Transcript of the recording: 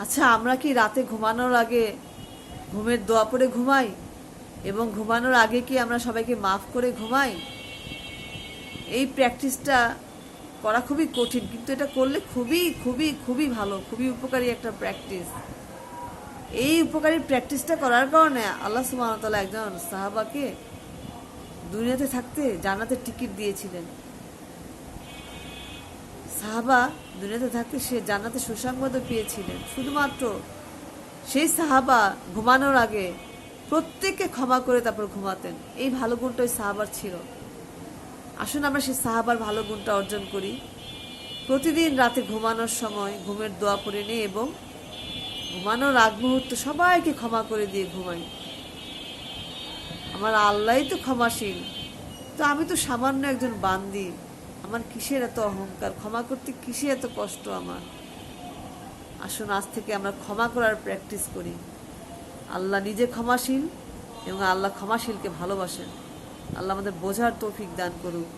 আচ্ছা, আমরা কি রাতে ঘুমানোর আগে ঘুমের দোয়া পড়ে ঘুমাই? এবং ঘুমানোর আগে কি আমরা সবাইকে মাফ করে ঘুমাই? এই প্র্যাকটিসটা করা খুবই কঠিন, কিন্তু এটা করলে খুবই খুবই খুবই ভালো, খুবই উপকারী একটা প্র্যাকটিস। এই উপকারী প্র্যাকটিসটা করার কারণে আল্লাহ সুবহানাহু ওয়া তাআলা একজন সাহাবাকে দুনিয়াতে থাকতে জান্নাতের টিকিট দিয়েছিলেন। সাহাবা দুনিয়াতে থাকতে সে জান্নাতের সুসংবাদও পেয়েছিলেন। শুধুমাত্র সেই সাহাবা ঘুমানোর আগে প্রত্যেককে ক্ষমা করে তারপর ঘুমাতেন। এই ভালো গুণটা ওই সাহাবার ছিল। আসুন আমরা সেই সাহাবার ভালো গুণটা অর্জন করি। প্রতিদিন রাতে ঘুমানোর সময় ঘুমের দোয়া পড়ে নিই এবং ঘুমানোর আগ মুহূর্তে সবাইকে ক্ষমা করে দিয়ে ঘুমাই। আমার আল্লাহই তো ক্ষমাশীল, তো আমি তো সামান্য একজন বান্দি, আমার কিসের এত অহংকার, ক্ষমা করতে কিসের এত কষ্ট আমার। আসুন আজ থেকে আমরা ক্ষমা করার প্র্যাকটিস করি। আল্লাহ নিজে ক্ষমাশীল এবং আল্লাহ ক্ষমাশীলকে ভালোবাসেন। আল্লাহ আমাদের বোঝার তৌফিক দান করুক।